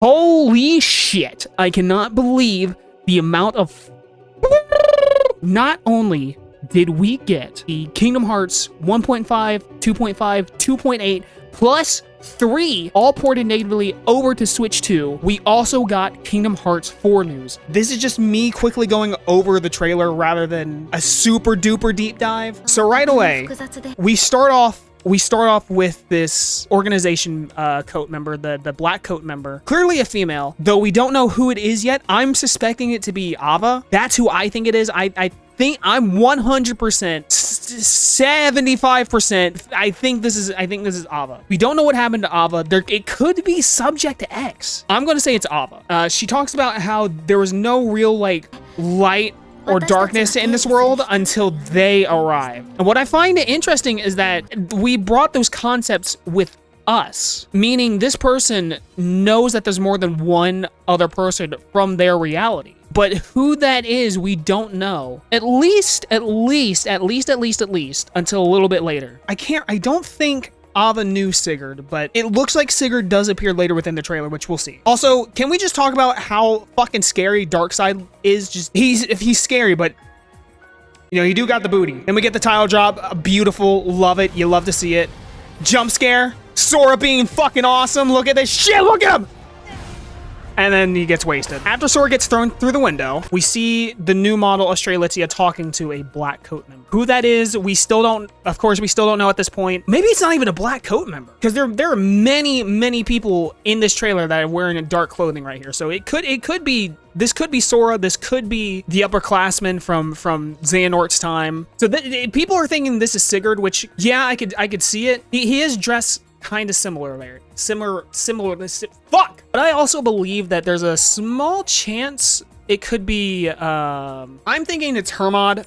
Holy shit. I cannot believe the amount of... Not only did we get the Kingdom Hearts 1.5, 2.5, 2.8, plus 3 all ported natively over to Switch 2, we also got Kingdom Hearts 4 news. This is just me quickly going over the trailer rather than a super duper deep dive. So right away, we start off with this organization coat member, the black coat member. Clearly a female, though we don't know who it is yet. I'm suspecting it to be Ava. That's who I think it is. I think I'm 100%, 75%. I think this is Ava. We don't know what happened to Ava. It could be Subject to X. I'm gonna say it's Ava. She talks about how there was no real like light or darkness in this world until they arrive. And what I find interesting is that we brought those concepts with us, meaning this person knows that there's more than one other person from their reality. But who that is, we don't know. At least until a little bit later. I don't think Ava knew Sigurd, but it looks like Sigurd does appear later within the trailer, which we'll see. Also, can we just talk about how fucking scary Darkseid is? Just he's scary, but you know, he do got the booty. Then we get the tile drop, beautiful, love it. You love to see it. Jump scare, Sora being fucking awesome. Look at this shit, look at him. And then he gets wasted. After Sora gets thrown through the window, we see the new model of Strelitzia talking to a black coat member. Who that is, we still don't know at this point. Maybe it's not even a black coat member, because there are many people in this trailer that are wearing dark clothing right here. So it could be this could be Sora. This could be the upperclassman from Xehanort's time. So people are thinking this is Sigurd, which yeah, I could see it. He is dressed kind of similar there. Fuck! But I also believe that there's a small chance it could be, I'm thinking it's Hermod,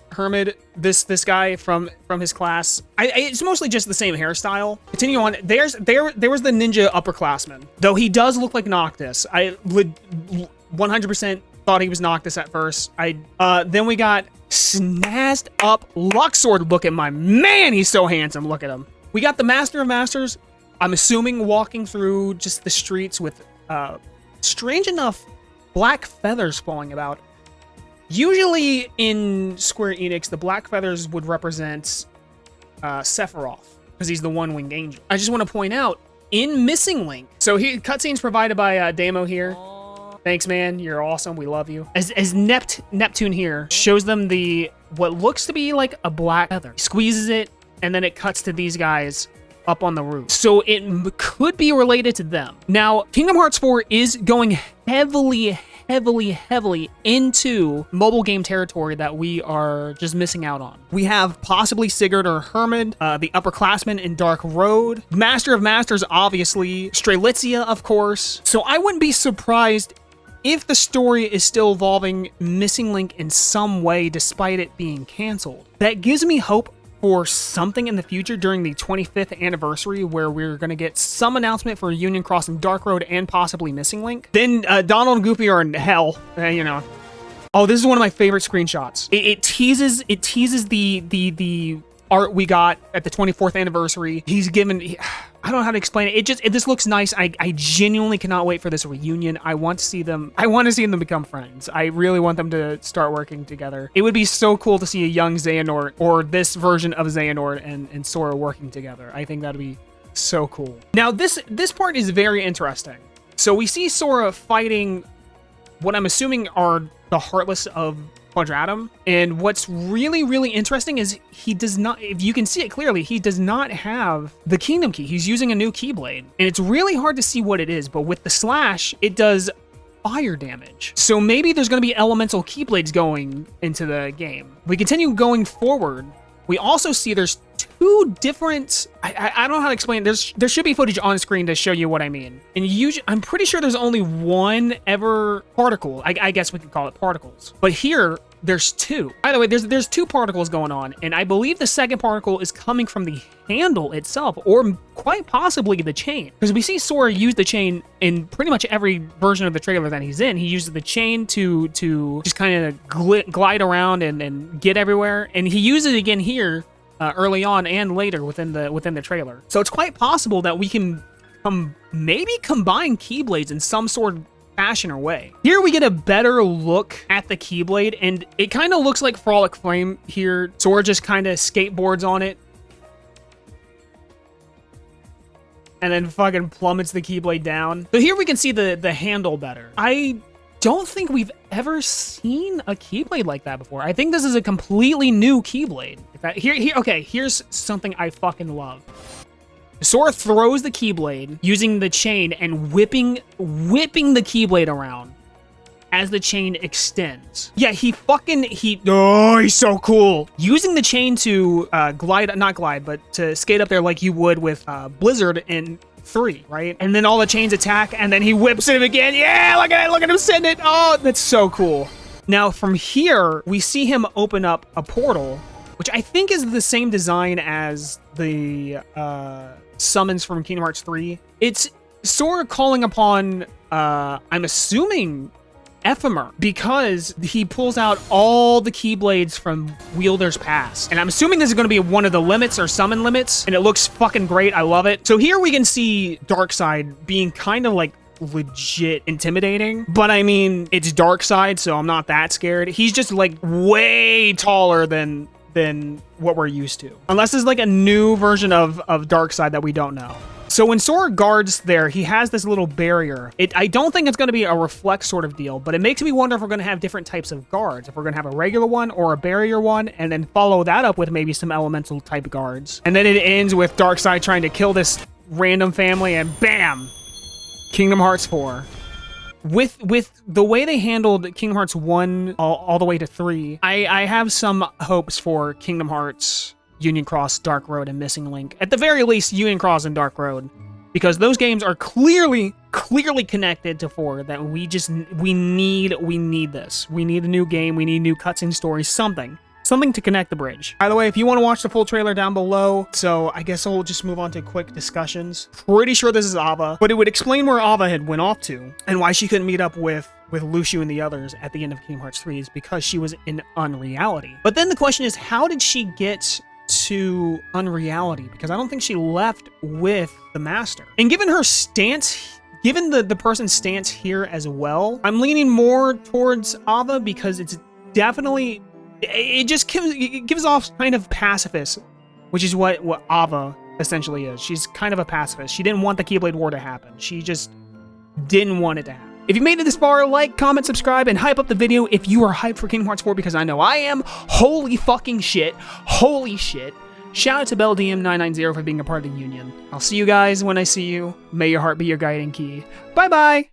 this guy from his class. It's mostly just the same hairstyle. Continue on. There was the ninja upperclassman. Though he does look like Noctis. I 100% thought he was Noctis at first. Then we got snazzed up Luxord. Look at my man, he's so handsome. Look at him. We got the Master of Masters, I'm assuming walking through just the streets with, strange enough, black feathers falling about. Usually in Square Enix, the black feathers would represent Sephiroth, because he's the one-winged angel. I just want to point out, in Missing Link, so cutscenes provided by Damo here. Thanks, man. You're awesome. We love you. As Neptune here shows them what looks to be like a black feather. He squeezes it, and then it cuts to these guys up on the roof. So it could be related to them. Now, Kingdom Hearts 4 is going heavily into mobile game territory that we are just missing out on. We have possibly Sigurd or Hermod, the upperclassman in Dark Road, Master of Masters, obviously, Strelitzia, of course. So I wouldn't be surprised if the story is still involving Missing Link in some way despite it being canceled. That gives me hope for something in the future during the 25th anniversary where we're going to get some announcement for Union Crossing Dark Road and possibly Missing Link. Then Donald and Goofy are in hell, you know. Oh, this is one of my favorite screenshots. It teases the art we got at the 24th anniversary. He's given, I don't know how to explain it. This looks nice. I genuinely cannot wait for this reunion. I want to see them become friends. I really want them to start working together. It would be so cool to see a young Xehanort or this version of Xehanort and Sora working together. I think that'd be so cool. Now this part is very interesting. So we see Sora fighting what I'm assuming are the Heartless of Quadratum, and what's really interesting is he does not, if you can see it clearly, he does not have the Kingdom Key. He's using a new Keyblade, and it's really hard to see what it is, but with the slash, it does fire damage. So maybe there's going to be elemental Keyblades going into the game. We continue going forward. We also see there's two different, I don't know how to explain it. There should be footage on screen to show you what I mean. And I'm pretty sure there's only one ever particle. I guess we could call it particles. But here, there's two. By the way, there's two particles going on, and I believe the second particle is coming from the handle itself, or quite possibly the chain. Because we see Sora use the chain in pretty much every version of the trailer that he's in. He uses the chain to just kind of glide around and get everywhere, and he uses it again here early on and later within the trailer. So it's quite possible that we can maybe combine Keyblades in some sort of fashion or way. Here we get a better look at the Keyblade, and it kind of looks like Frolic Flame here. Sora just kind of skateboards on it. And then fucking plummets the Keyblade down. So here we can see the handle better. I don't think we've ever seen a Keyblade like that before. I think this is a completely new Keyblade. Okay, here's something I fucking love. Sora throws the Keyblade using the chain and whipping the Keyblade around as the chain extends. Yeah, he's so cool. Using the chain to to skate up there like you would with Blizzard in 3, right? And then all the chains attack, and then he whips him again. Yeah, look at him send it. Oh, that's so cool. Now from here, we see him open up a portal, which I think is the same design as the summons from Kingdom Hearts 3. It's Sora calling upon, I'm assuming, Ephemer, because he pulls out all the Keyblades from Wielder's past. And I'm assuming this is going to be one of the limits or summon limits, and it looks fucking great. I love it. So here we can see Darkseid being kind of like legit intimidating, but I mean, it's Darkseid, so I'm not that scared. He's just like way taller than what we're used to. Unless it's like a new version of Darkseid that we don't know. So when Sora guards there, he has this little barrier. I don't think it's going to be a reflect sort of deal, but it makes me wonder if we're going to have different types of guards. If we're going to have a regular one or a barrier one, and then follow that up with maybe some elemental type guards. And then it ends with Darkseid trying to kill this random family, and bam! Kingdom Hearts 4. With the way they handled Kingdom Hearts 1 all the way to 3, I have some hopes for Kingdom Hearts Union Cross, Dark Road, and Missing Link. At the very least, Union Cross and Dark Road, because those games are clearly connected to 4. That we need this. We need a new game. We need new cutscene stories. Something to connect the bridge. By the way, if you want to watch the full trailer down below, so I guess I'll just move on to quick discussions. Pretty sure this is Ava, but it would explain where Ava had went off to and why she couldn't meet up with Lucio and the others at the end of Kingdom Hearts 3 is because she was in Unreality. But then the question is, how did she get to Unreality? Because I don't think she left with the Master. And given her stance, given the person's stance here as well, I'm leaning more towards Ava because it's definitely... It just gives off kind of pacifist, which is what Ava essentially is. She's kind of a pacifist. She didn't want the Keyblade War to happen. She just didn't want it to happen. If you made it this far, like, comment, subscribe, and hype up the video if you are hyped for Kingdom Hearts 4, because I know I am. Holy fucking shit. Holy shit. Shout out to BellDM990 for being a part of the Union. I'll see you guys when I see you. May your heart be your guiding key. Bye-bye.